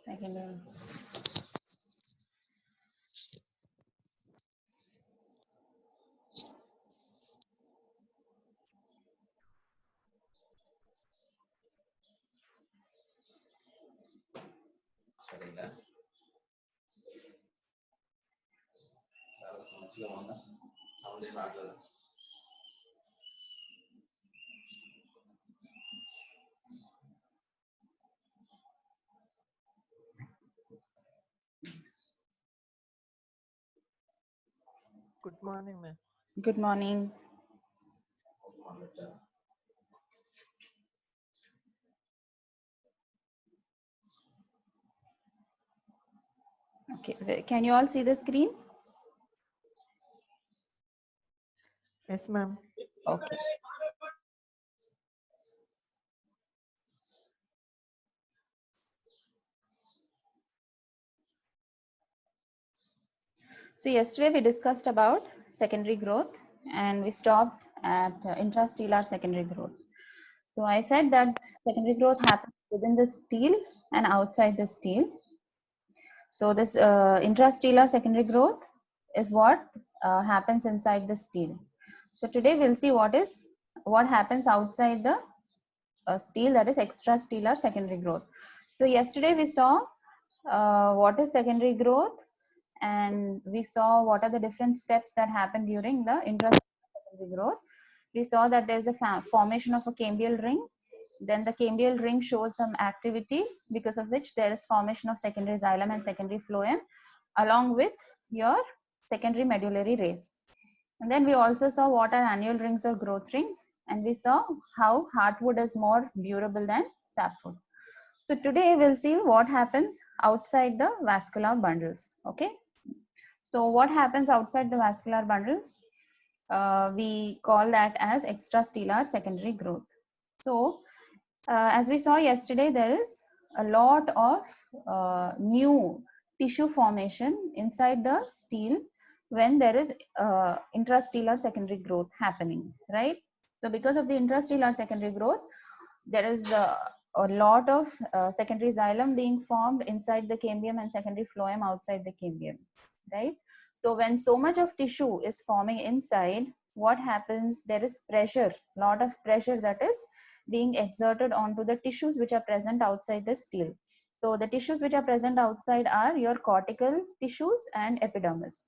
Second one. Good morning, ma'am. Good morning. Okay, can you all see the screen? Yes, ma'am. Okay. So yesterday we discussed about secondary growth and we stopped at intrastellar secondary growth. So I said that secondary growth happens within the steel and outside the steel. So this intrastellar secondary growth is what happens inside the steel. So today we'll see what happens outside the steel, that is extrastellar secondary growth. So yesterday we saw what is secondary growth, and we saw what are the different steps that happen during the intracellular secondary growth. We saw that there's a formation of a cambial ring. Then the cambial ring shows some activity, because of which there is formation of secondary xylem and secondary phloem along with your secondary medullary rays. And then we also saw what are annual rings or growth rings, and we saw how heartwood is more durable than sapwood. So today we'll see what happens outside the vascular bundles. Okay. So what happens outside the vascular bundles? We call that as extrastellar secondary growth. So as we saw yesterday, there is a lot of new tissue formation inside the steel when there is intrastellar secondary growth happening, right? So because of the intrastellar secondary growth, there is a lot of secondary xylem being formed inside the cambium and secondary phloem outside the cambium, right? So when so much of tissue is forming inside, what happens? There is pressure, lot of pressure that is being exerted onto the tissues which are present outside the steel. So the tissues which are present outside are your cortical tissues and epidermis.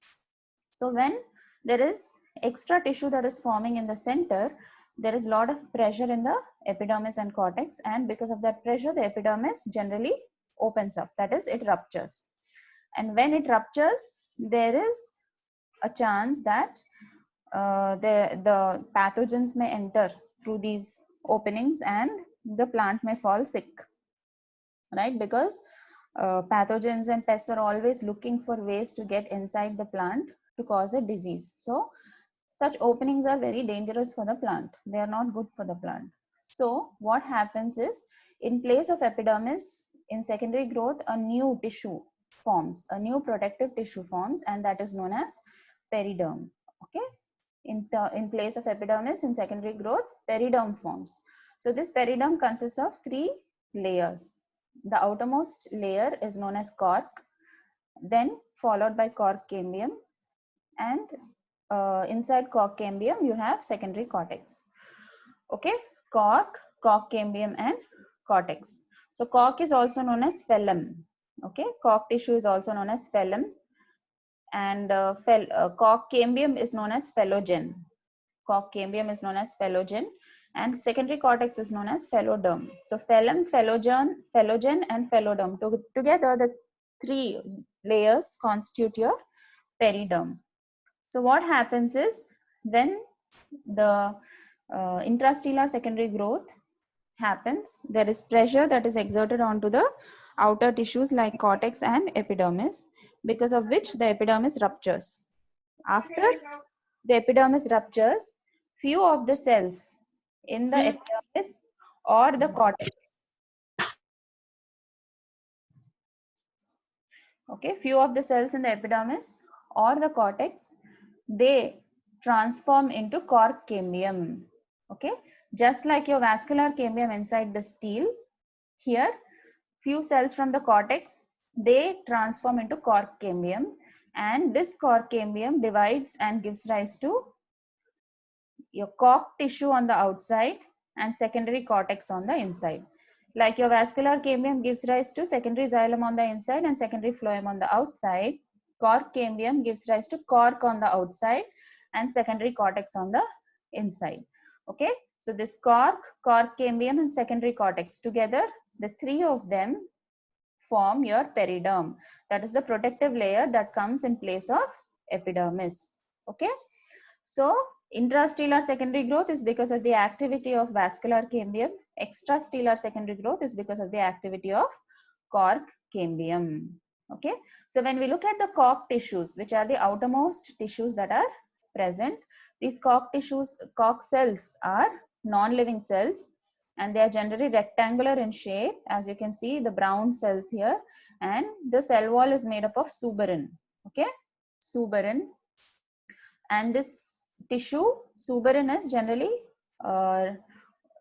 So when there is extra tissue that is forming in the center, there is a lot of pressure in the epidermis and cortex, and because of that pressure, the epidermis generally opens up, that is, it ruptures. And when it ruptures, there is a chance that the pathogens may enter through these openings and the plant may fall sick, right? Because pathogens and pests are always looking for ways to get inside the plant to cause a disease. So such openings are very dangerous for the plant. They are not good for the plant. So what happens is, in place of epidermis, in secondary growth, a new tissue forms, a new protective tissue forms, and that is known as periderm. Okay. In place of epidermis in secondary growth, periderm forms. So this periderm consists of 3 layers. The outermost layer is known as cork, then followed by cork cambium, and inside cork cambium you have secondary cortex. Okay, cork cambium and cortex. So cork is also known as phellem. Okay, cork tissue is also known as phellem, and cork cambium is known as phellogen. Cork cambium is known as phellogen, and secondary cortex is known as phelloderm. So phellem, phellogen and phelloderm, together the 3 layers constitute your periderm. So what happens is, when the intrastellar secondary growth happens, there is pressure that is exerted onto the outer tissues like cortex and epidermis, because of which the epidermis ruptures. After the epidermis ruptures, few of the cells in the epidermis or the cortex, okay, few of the cells in the epidermis or the cortex, they transform into cork cambium. Okay, just like your vascular cambium inside the steel, here few cells from the cortex, they transform into cork cambium, and this cork cambium divides and gives rise to your cork tissue on the outside and secondary cortex on the inside. Like your vascular cambium gives rise to secondary xylem on the inside and secondary phloem on the outside, cork cambium gives rise to cork on the outside and secondary cortex on the inside. Okay, so this cork cambium and secondary cortex together, the three of them form your periderm. That is the protective layer that comes in place of epidermis. Okay, so intrastellar secondary growth is because of the activity of vascular cambium. Extrastellar secondary growth is because of the activity of cork cambium. Okay, so when we look at the cork tissues, which are the outermost tissues that are present, these cork tissues, cork cells are non-living cells, and they are generally rectangular in shape, as you can see the brown cells here, and the cell wall is made up of suberin. Okay, suberin, and this tissue, suberin, is generally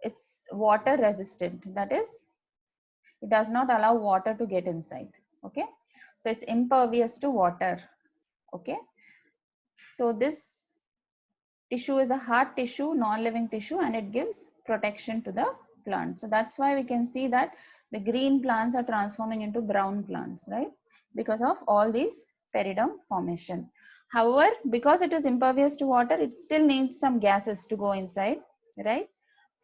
it's water resistant, that is it does not allow water to get inside. Okay, so it's impervious to water. Okay, so this tissue is a hard tissue, non-living tissue, and it gives protection to the plant. So that's why we can see that the green plants are transforming into brown plants, right? Because of all these periderm formation. However, because it is impervious to water, it still needs some gases to go inside, right?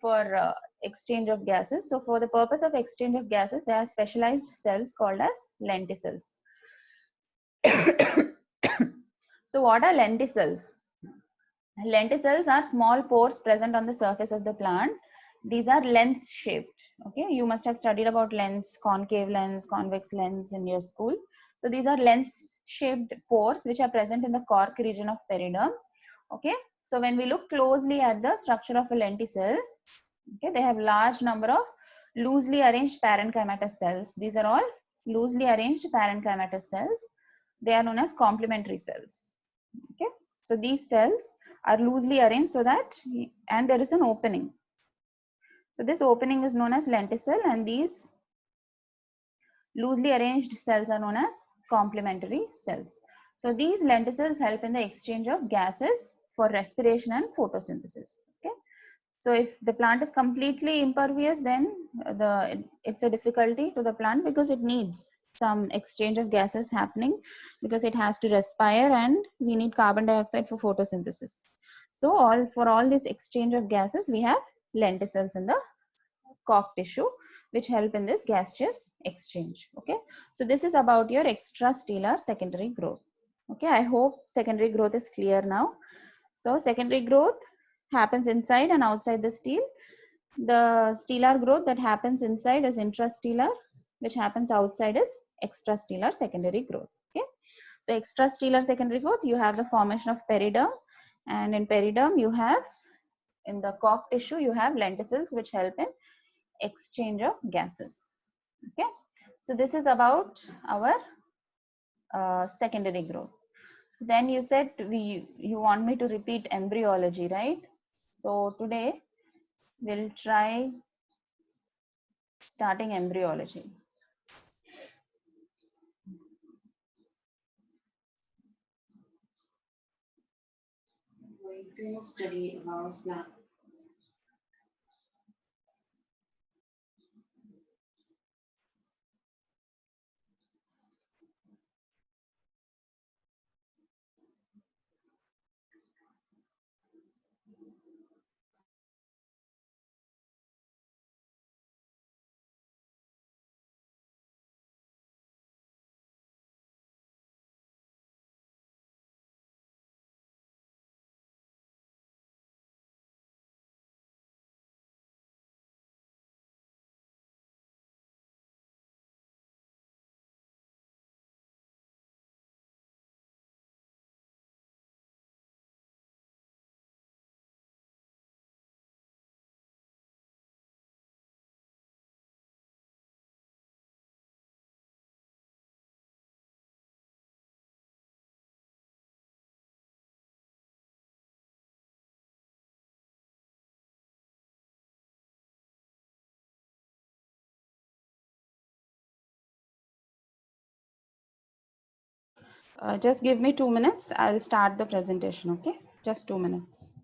For exchange of gases. So for the purpose of exchange of gases, there are specialized cells called as lenticels. So what are lenticels? Lenticels are small pores present on the surface of the plant. These are lens shaped. Okay, you must have studied about lens, concave lens, convex lens in your school. So these are lens shaped pores which are present in the cork region of periderm. Okay, so when we look closely at the structure of a lenticel, okay, they have large number of loosely arranged parenchymatous cells. These are all loosely arranged parenchymatous cells. They are known as complementary cells. Okay, so these cells are loosely arranged so that, and there is an opening. So this opening is known as lenticel, and these loosely arranged cells are known as complementary cells. So these lenticels help in the exchange of gases for respiration and photosynthesis. Okay, so if the plant is completely impervious, then it's a difficulty to the plant because it needs some exchange of gases happening, because it has to respire and we need carbon dioxide for photosynthesis. So for all this exchange of gases, we have lenticels in the cork tissue which help in this gaseous exchange. Okay, so this is about your extrastellar secondary growth. Okay, I hope secondary growth is clear now. So secondary growth happens inside and outside the steel. The stellar growth that happens inside is intrastellar, which happens outside is extrastellar secondary growth. Okay, so extrastellar secondary growth, you have the formation of periderm, and in periderm you have, in the cork tissue, you have lenticels which help in exchange of gases. Okay, so this is about our secondary growth. So then you said you want me to repeat embryology, right? So today we'll try starting embryology. Going to study about plant. Just give me 2 minutes. I'll start the presentation, okay? Just 2 minutes.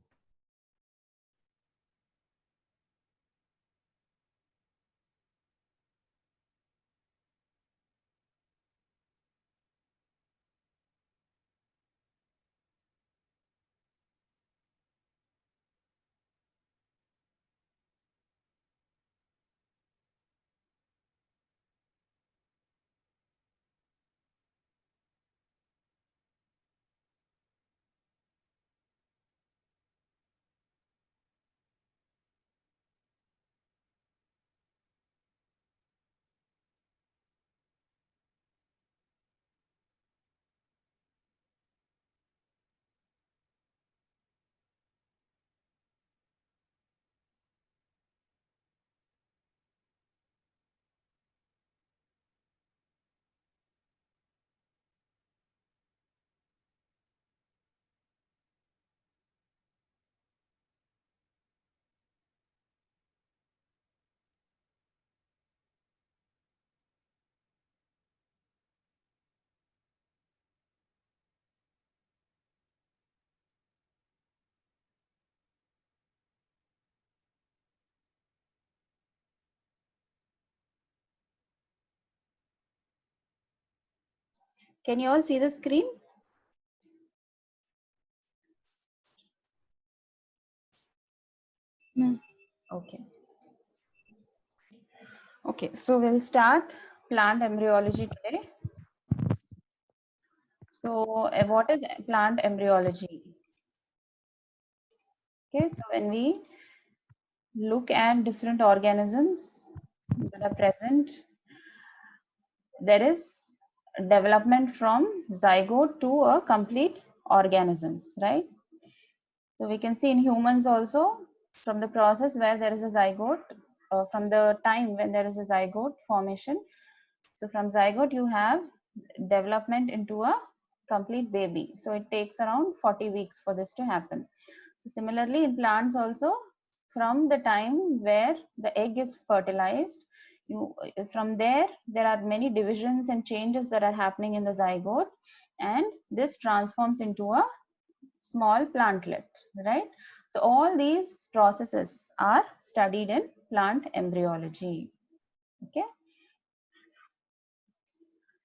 Can you all see the screen? No. Okay. Okay, so we'll start plant embryology today. So, what is plant embryology? Okay, so when we look at different organisms that are present, there is development from zygote to a complete organisms, right? So we can see in humans also, from the process where there is a zygote, from the time when there is a zygote formation. So from zygote you have development into a complete baby. So it takes around 40 weeks for this to happen. So similarly in plants also, from the time where the egg is fertilized, from there are many divisions and changes that are happening in the zygote, and this transforms into a small plantlet, right? So all these processes are studied in plant embryology. Okay.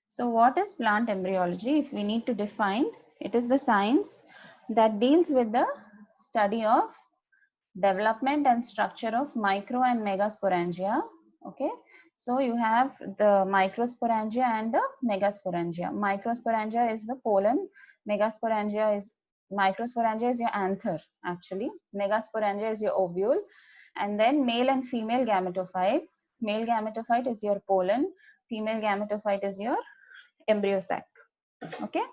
So what is plant embryology? If we need to define, it is the science that deals with the study of development and structure of micro and megasporangia. Okay, so you have the microsporangia and the megasporangia. Microsporangia is the pollen, megasporangia is microsporangia is your anther actually, megasporangia is your ovule, and then male and female gametophytes. Male gametophyte is your pollen, female gametophyte is your embryo sac. Okay,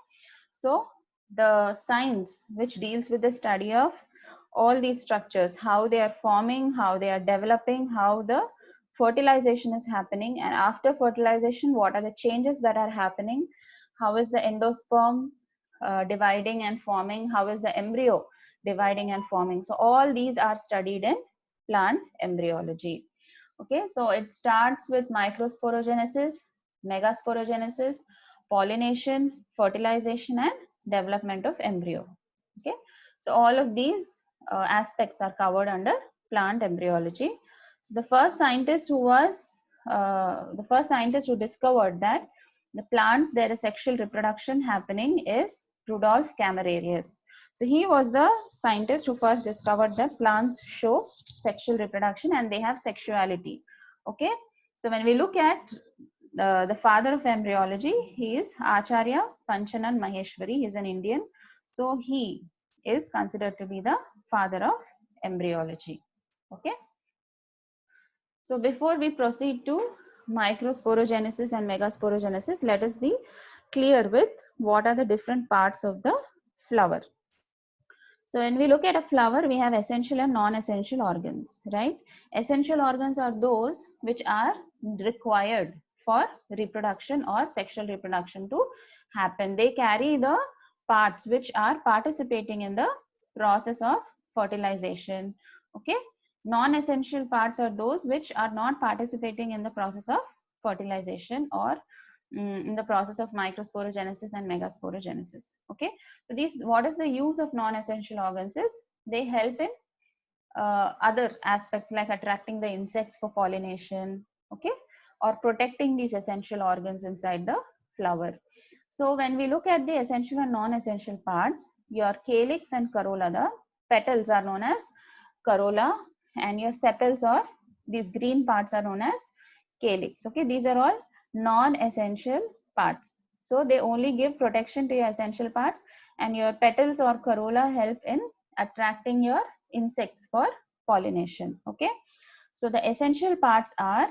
so the science which deals with the study of all these structures, how they are forming, how they are developing, how the fertilization is happening, and after fertilization what are the changes that are happening, how is the endosperm dividing and forming, how is the embryo dividing and forming. So all these are studied in plant embryology. Okay, so it starts with microsporogenesis, megasporogenesis, pollination, fertilization, and development of embryo. Okay, so all of these aspects are covered under plant embryology. So the first scientist who discovered that the plants there is sexual reproduction happening is Rudolf Camerarius. So he was the scientist who first discovered that plants show sexual reproduction and they have sexuality. Okay, so when we look at the father of embryology, he is Acharya Panchanan Maheshwari. He is an Indian. So he is considered to be the father of embryology. Okay. So before we proceed to microsporogenesis and megasporogenesis, let us be clear with what are the different parts of the flower. So when we look at a flower, we have essential and non-essential organs, right? Essential organs are those which are required for reproduction or sexual reproduction to happen. They carry the parts which are participating in the process of fertilization. Okay. Non-essential parts are those which are not participating in the process of fertilization or in the process of microsporogenesis and megasporogenesis. Okay, so these, what is the use of non-essential organs is they help in other aspects like attracting the insects for pollination, okay, or protecting these essential organs inside the flower. So when we look at the essential and non-essential parts, your calyx and corolla, the petals are known as corolla, and your sepals, or these green parts, are known as calyx. Okay, these are all non-essential parts. So they only give protection to your essential parts, and your petals or corolla help in attracting your insects for pollination. Okay, so the essential parts are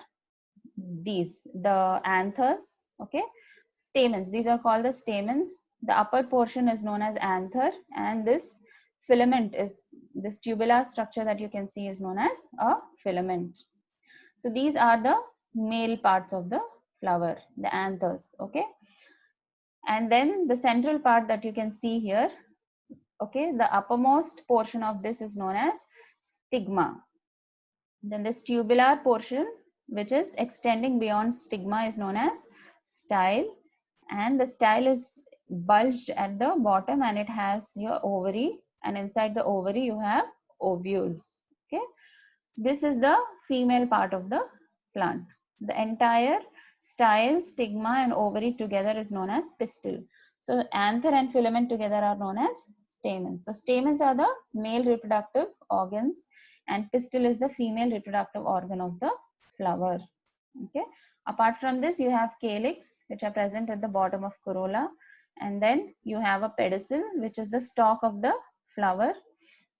these, the anthers, okay, stamens, these are called the stamens. The upper portion is known as anther, and this filament is, this tubular structure that you can see is known as a filament. So these are the male parts of the flower, the anthers. Okay, and then the central part that you can see here, okay, the uppermost portion of this is known as stigma. Then this tubular portion, which is extending beyond stigma, is known as style, and the style is bulged at the bottom, and it has your ovary, and inside the ovary you have ovules. Okay, so this is the female part of the plant. The entire style, stigma, and ovary together is known as pistil. So anther and filament together are known as stamens. So stamens are the male reproductive organs, and pistil is the female reproductive organ of the flower. Okay, apart from this you have calyx, which are present at the bottom of corolla, and then you have a pedicel, which is the stalk of the flower.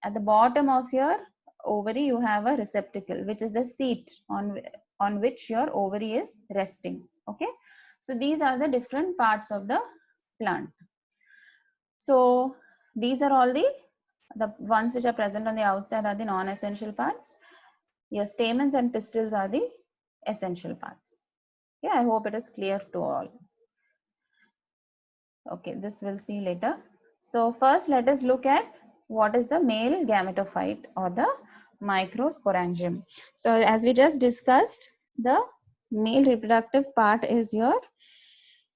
At the bottom of your ovary you have a receptacle, which is the seat on which your ovary is resting. Okay, so these are the different parts of the plant. So these are all the ones which are present on the outside are the non-essential parts. Your stamens and pistils are the essential parts. Yeah, I hope it is clear to all. Okay, this we'll see later. So first let us look at what is the male gametophyte or the microsporangium. So as we just discussed, the male reproductive part is your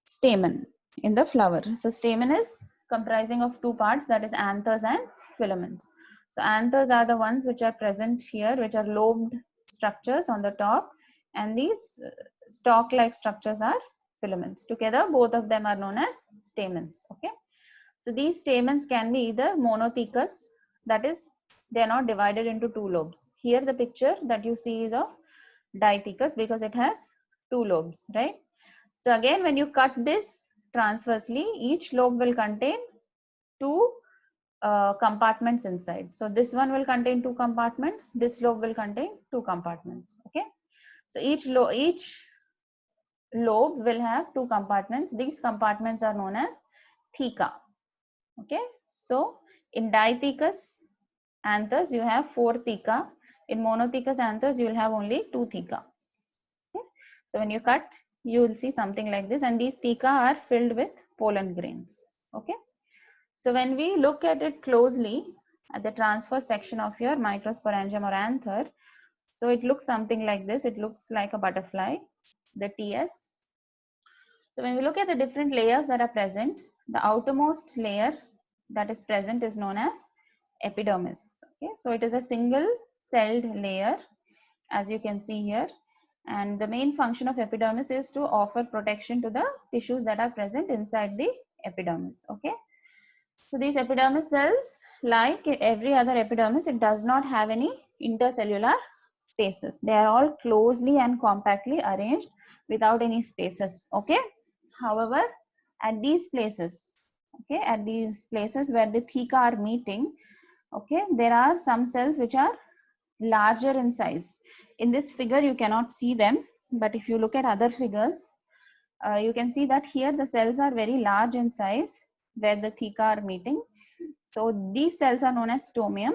stamen in the flower. So stamen is comprising of two parts, that is anthers and filaments. So anthers are the ones which are present here, which are lobed structures on the top, and these stalk-like structures are filaments. Together, both of them are known as stamens. Okay, so these stamens can be either monothecous, that is, they are not divided into two lobes. Here, the picture that you see is of dithecous because it has two lobes, right? So again, when you cut this transversely, each lobe will contain two compartments inside. So this one will contain two compartments. This lobe will contain two compartments. Okay, so each lobe will have two compartments. These compartments are known as theca. Okay, so in dithecous anthers you have four theca. In monothecous anthers you will have only two theca. Okay, so when you cut, you will see something like this, and these theca are filled with pollen grains. Okay, so when we look at it closely at the transverse section of your microsporangium or anther, so it looks something like this. It looks like a butterfly, the TS. So when we look at the different layers that are present, the outermost layer that is present is known as epidermis. Okay, so it is a single celled layer, as you can see here, and the main function of epidermis is to offer protection to the tissues that are present inside the epidermis. Okay, so these epidermis cells, like every other epidermis, it does not have any intercellular spaces. They are all closely and compactly arranged without any spaces. Okay, however, at these places, okay, at these places where the theca are meeting, okay, there are some cells which are larger in size. In this figure you cannot see them, but if you look at other figures, you can see that here the cells are very large in size where the theca are meeting. So these cells are known as stomium,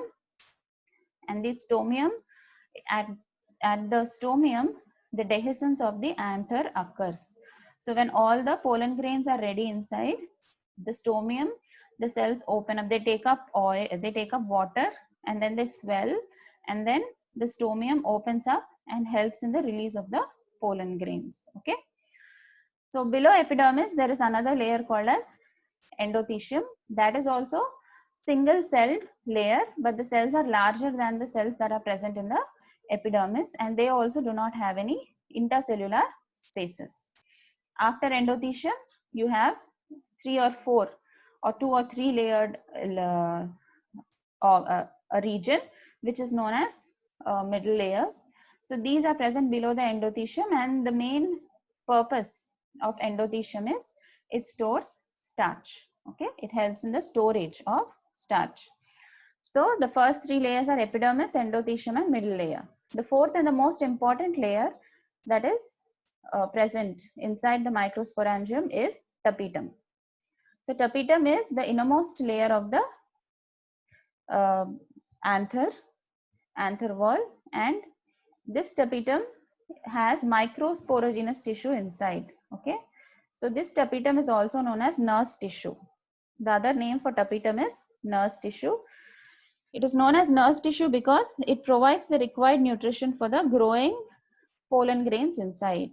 and this stomium, at the stomium, the dehiscence of the anther occurs. So when all the pollen grains are ready inside the stomium, the cells open up, they take up oil, they take up water, and then they swell, and then the stomium opens up and helps in the release of the pollen grains. Okay, So below epidermis, there is another layer called as endothecium. That is also single celled layer, but the cells are larger than the cells that are present in the epidermis, and they also do not have any intercellular spaces. After endothecium, you have 3 or 4 or 2 or 3 layered a region which is known as middle layers. So these are present below the endothecium, and the main purpose of endothecium is it stores starch. Okay, it helps in the storage of starch. So the first 3 layers are epidermis, endothecium, and middle layer. The fourth and the most important layer that is present inside the microsporangium is tapetum. So tapetum is the innermost layer of the anther wall, and this tapetum has microsporogenous tissue inside. Okay, so this tapetum is also known as nurse tissue. The other name for tapetum is nurse tissue. It is known as nurse tissue because it provides the required nutrition for the growing pollen grains inside.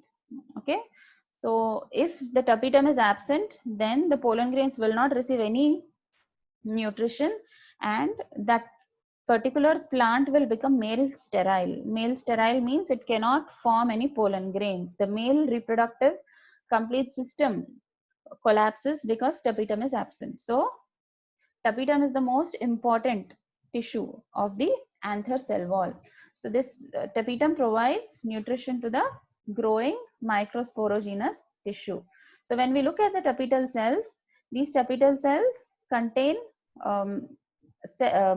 Okay, so if the tapetum is absent, then the pollen grains will not receive any nutrition, and that particular plant will become male sterile. Male sterile means it cannot form any pollen grains. The male reproductive complete system collapses because tapetum is absent. So tapetum is the most important tissue of the anther cell wall. So this tapetum provides nutrition to the growing microsporogenous tissue. So when we look at the tapetal cells, these tapetal cells contain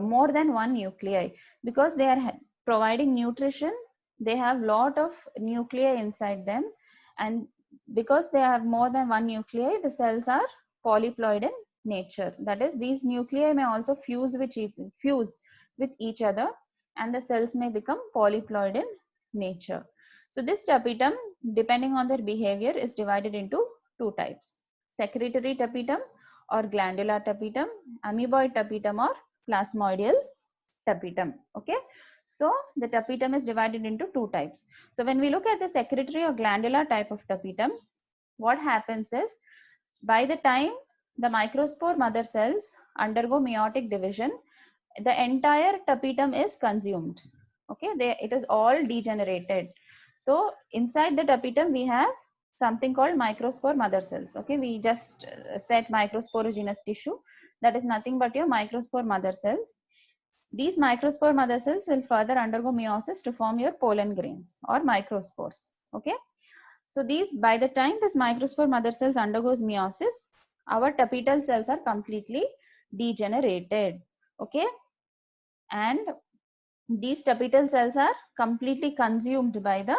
more than one nuclei because they are providing nutrition. They have lot of nuclei inside them, and because they have more than one nuclei, the cells are polyploid in nature. That is, these nuclei may also fuse with each other, and the cells may become polyploid in nature. So this tapetum, depending on their behavior, is divided into 2 types: secretory tapetum or glandular tapetum, amoeboid tapetum or plasmoidal tapetum. Okay, so the tapetum is divided into 2 types. So when we look at the secretory or glandular type of tapetum, what happens is, by the time the microspore mother cells undergo meiotic division, the entire tapetum is consumed. Okay, it is all degenerated. So inside the tapetum we have something called microspore mother cells. Okay, we just said microsporogenous tissue. That is nothing but your microspore mother cells. These microspore mother cells will further undergo meiosis to form your pollen grains or microspores. Okay, so these, by the time this microspore mother cells undergoes meiosis, our tapetal cells are completely degenerated. Okay, and these tapetal cells are completely consumed by the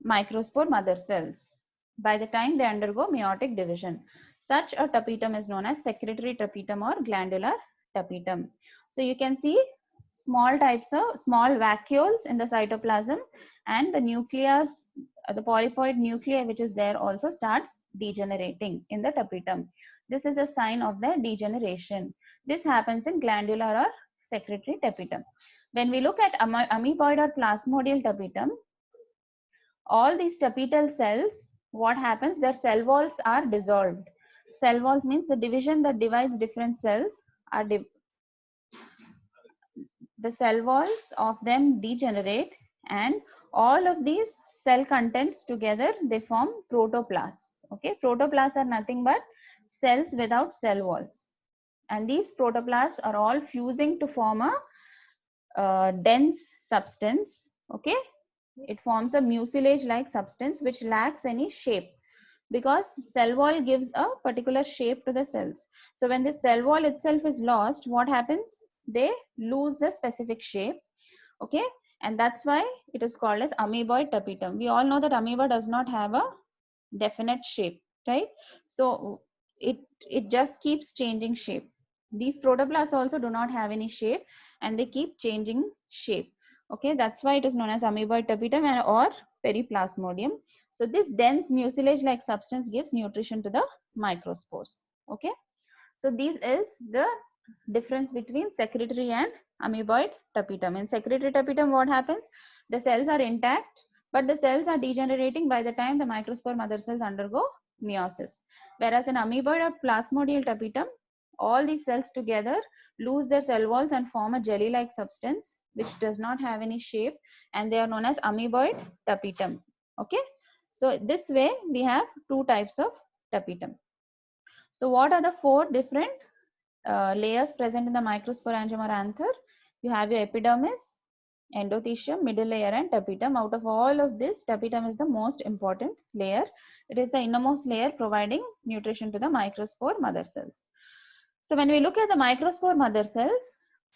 microspore mother cells by the time they undergo meiotic division. Such a tapetum is known as secretory tapetum or glandular tapetum. So you can see small types of small vacuoles in the cytoplasm, and the nucleus, the polyploid nuclei which is there also starts degenerating in the tapetum. This is a sign of the degeneration. This happens in glandular or secretory tapetum. When we look at amoeboid or plasmodial tapetum, all these tapetal cells, what happens, their cell walls are dissolved. Cell walls means the division that divides different cells are the cell walls of them degenerate, and all of these cell contents together they form protoplasts. Okay, protoplasts are nothing but cells without cell walls, and these protoplasts are all fusing to form a dense substance. Okay, it forms a mucilage like substance which lacks any shape, because cell wall gives a particular shape to the cells. So when the cell wall itself is lost, what happens, they lose the specific shape. Okay, and that's why it is called as amoeboid tapetum. We all know that amoeba does not have a definite shape, right? So it just keeps changing shape. These protoplasts also do not have any shape, and they keep changing shape. Okay, that's why it is known as amoeboid tapetum or periplasmodium. So this dense mucilage like substance gives nutrition to the microspores. Okay, so this is the difference between secretory and amoeboid tapetum. In secretory tapetum, what happens, the cells are intact, but the cells are degenerating by the time the microspore mother cells undergo meiosis. Whereas in amoeboid or plasmodial tapetum, all these cells together lose their cell walls and form a jelly-like substance which does not have any shape, and they are known as amoeboid tapetum. Okay, so this way we have two types of tapetum. So what are the four different layers present in the microsporangium or anther? You have your epidermis, endothecium, middle layer, and tapetum. Out of all of this, tapetum is the most important layer. It is the innermost layer providing nutrition to the microspore mother cells. So when we look at the microspore mother cells,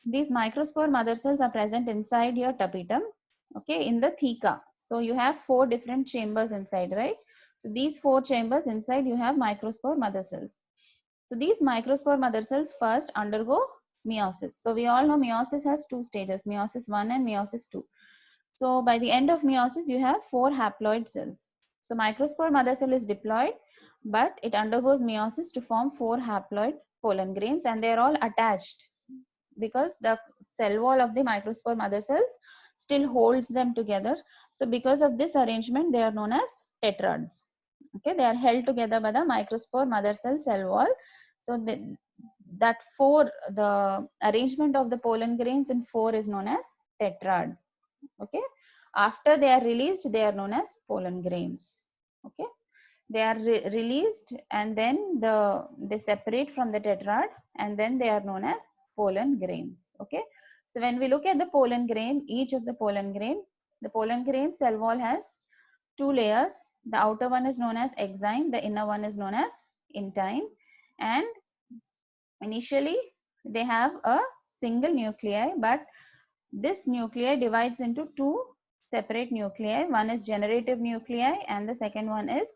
these microspore mother cells are present inside your tapetum, okay, in the theca. So you have four different chambers inside, right? So these four chambers inside you have microspore mother cells. So these microspore mother cells first undergo meiosis. So we all know meiosis has two stages, meiosis 1 and meiosis 2. So by the end of meiosis, you have four haploid cells. So microspore mother cell is diploid, but it undergoes meiosis to form four haploid pollen grains, and they are all attached because the cell wall of the microspore mother cells still holds them together. So because of this arrangement, they are known as tetrads. Okay, they are held together by the microspore mother cell wall. So the arrangement of the pollen grains in four is known as tetrad. Okay, after they are released, they are known as pollen grains. Okay, they are released and then they separate from the tetrad, and then they are known as pollen grains. Okay, so when we look at the pollen grain, each of the pollen grain cell wall has two layers. The outer one is known as exine, the inner one is known as intine, and initially they have a single nuclei, but this nuclei divides into two separate nuclei. One is generative nuclei and the second one is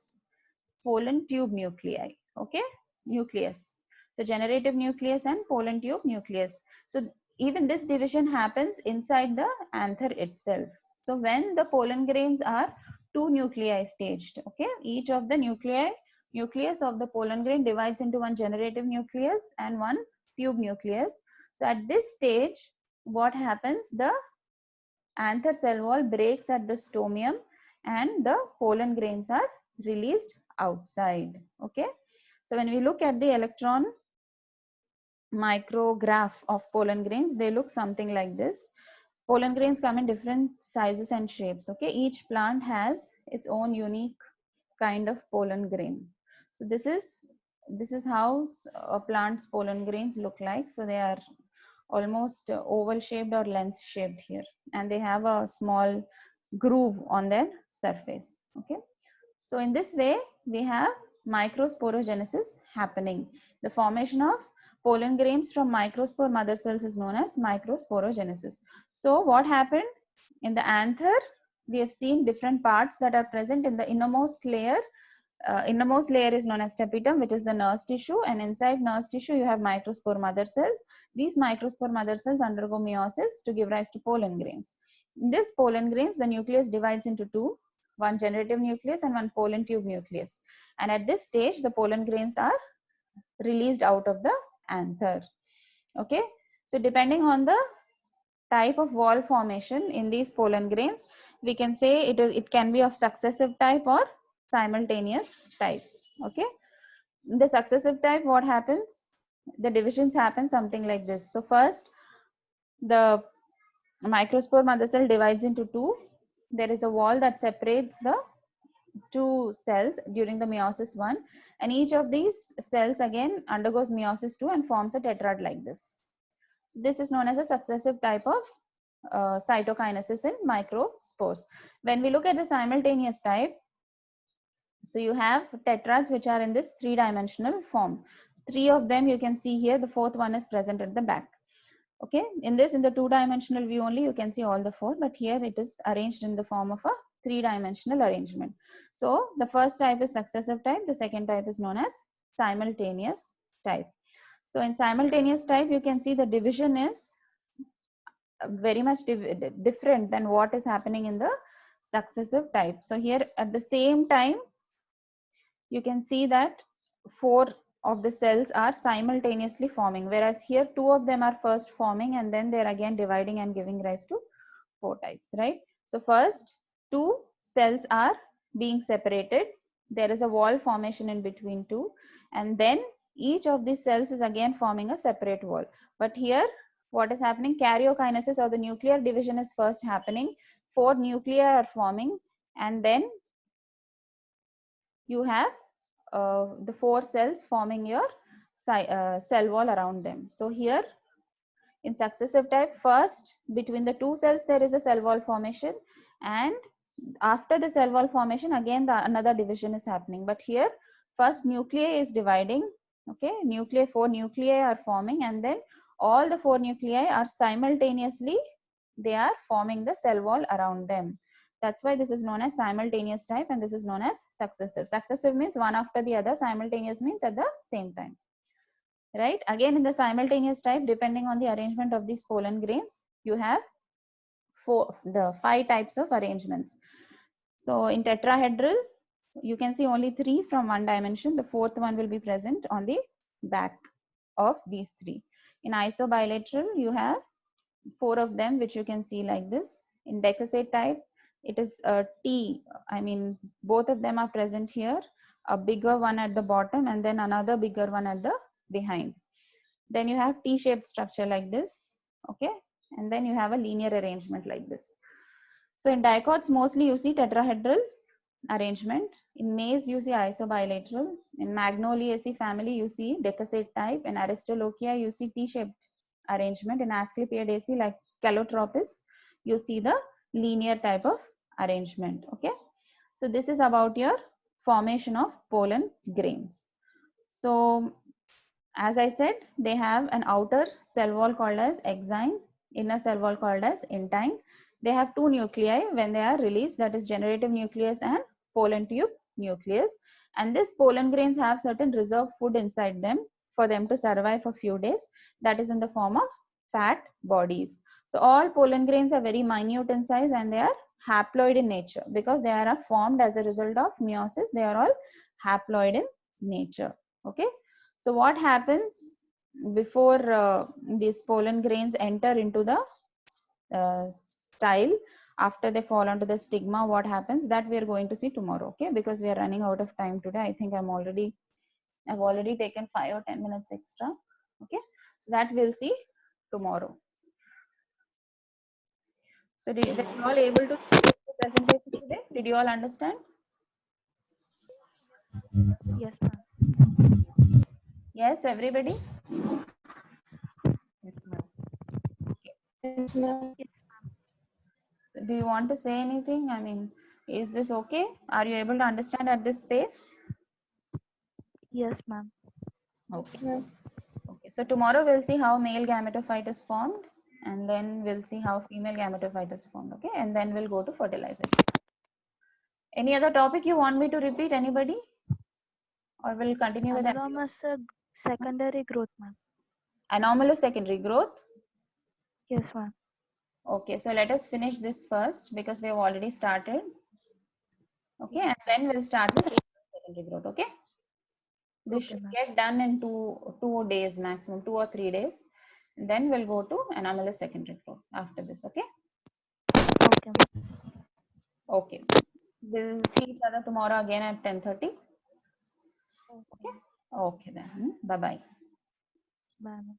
pollen tube nuclei. Okay, nucleus. So generative nucleus and pollen tube nucleus. So even this division happens inside the anther itself. So when the pollen grains are two nuclei staged, okay, each of the nucleus of the pollen grain divides into one generative nucleus and one tube nucleus. So at this stage, what happens? The anther cell wall breaks at the stomium and the pollen grains are released outside. Okay, so when we look at the electron micrograph of pollen grains, they look something like this. Pollen grains come in different sizes and shapes. Okay, each plant has its own unique kind of pollen grain. So this is how a plant's pollen grains look like. So they are almost oval shaped or lens shaped here, and they have a small groove on their surface. Okay, so in this way we have microsporogenesis happening. The formation of pollen grains from microspore mother cells is known as microsporogenesis. So what happened in the anther? We have seen different parts that are present in the innermost layer. Innermost layer is known as tapetum, which is the nurse tissue, and inside nurse tissue you have microspore mother cells. These microspore mother cells undergo meiosis to give rise to pollen grains. In this pollen grains, the nucleus divides into two, one generative nucleus and one pollen tube nucleus, and at this stage the pollen grains are released out of the anther. Okay, so depending on the type of wall formation in these pollen grains, we can say it can be of successive type or simultaneous type. Okay, the successive type, what happens? The divisions happen something like this. So first the microspore mother cell divides into two. There is a wall that separates the two cells during the meiosis 1, and each of these cells again undergoes meiosis 2 and forms a tetrad like this. So this is known as a successive type of cytokinesis in microspores. When we look at the simultaneous type, so you have tetrads which are in this three-dimensional form. Three of them you can see here. The fourth one is present at the back. Okay, in the two-dimensional view only you can see all the four, but here it is arranged in the form of a three-dimensional arrangement. So the first type is successive type. The second type is known as simultaneous type. So in simultaneous type, you can see the division is very much different than what is happening in the successive type. So here at the same time, you can see that four of the cells are simultaneously forming, whereas here two of them are first forming and then they're again dividing and giving rise to four types, right? So first two cells are being separated. There is a wall formation in between two, and then each of these cells is again forming a separate wall. But here what is happening? Karyokinesis or the nuclear division is first happening. 4 nuclei are forming, and then you have the 4 cells forming your cell wall around them. So here in successive type, first between the 2 cells there is a cell wall formation, and after the cell wall formation again another division is happening. But here first nuclei is dividing. Okay, 4 nuclei are forming, and then all the 4 nuclei are simultaneously, they are forming the cell wall around them. That's why this is known as simultaneous type, and this is known as successive. Successive means one after the other, simultaneous means at the same time. Right? Again, in the simultaneous type, depending on the arrangement of these pollen grains, you have 5 types of arrangements. So in tetrahedral, you can see only 3 from one dimension. The 4th one will be present on the back of these 3. In isobilateral, you have 4 of them, which you can see like this. In decussate type, it is a T. I mean, both of them are present here. A bigger one at the bottom, and then another bigger one at the behind. Then you have T-shaped structure like this. Okay, and then you have a linear arrangement like this. So in dicots, mostly you see tetrahedral arrangement. In maize, you see isobilateral. In Magnoliaceae family, you see decussate type. In Aristolochia, you see T-shaped arrangement. In Asclepiadaceae, like Calotropis, you see the linear type of arrangement. Okay, so this is about your formation of pollen grains. So as I said, they have an outer cell wall called as exine, inner cell wall called as intine. They have 2 nuclei when they are released, that is generative nucleus and pollen tube nucleus. And this pollen grains have certain reserve food inside them for them to survive for few days. That is in the form of fat bodies. So all pollen grains are very minute in size, and they are haploid in nature because they are formed as a result of meiosis. They are all haploid in nature. Okay. So what happens before these pollen grains enter into the style, after they fall onto the stigma, what happens, that we are going to see tomorrow. Okay, because we are running out of time today. I think I've already taken 5 or 10 minutes extra. Okay, so that we'll see tomorrow. So were you all able to see the presentation today? Did you all understand? Yes, ma'am. Yes, everybody? Yes, ma'am. Yes, ma'am. Yes, So do you want to say anything? I mean, is this okay? Are you able to understand at this pace? yes, ma'am. Okay. Yes, ma'am. Okay. So tomorrow we'll see how male gametophyte is formed, and then we'll see how female gametophyte is formed. Okay, and then we'll go to fertilization. Any other topic you want me to repeat? Anybody? Or we'll continue with Anomalous secondary growth, ma'am. anomalous secondary growth? Yes, ma'am. Okay, so let us finish this first because we have already started. Okay, Yes, and then we'll start with secondary growth. Okay, this okay, should ma'am. get done in two days maximum, 2 or 3 days. And then we'll go to anomalous secondary growth after this. Okay. Okay, ma'am. Okay. We'll see each other tomorrow again at 10:30. Okay, Okay. Okay then. Bye bye. bye, ma'am.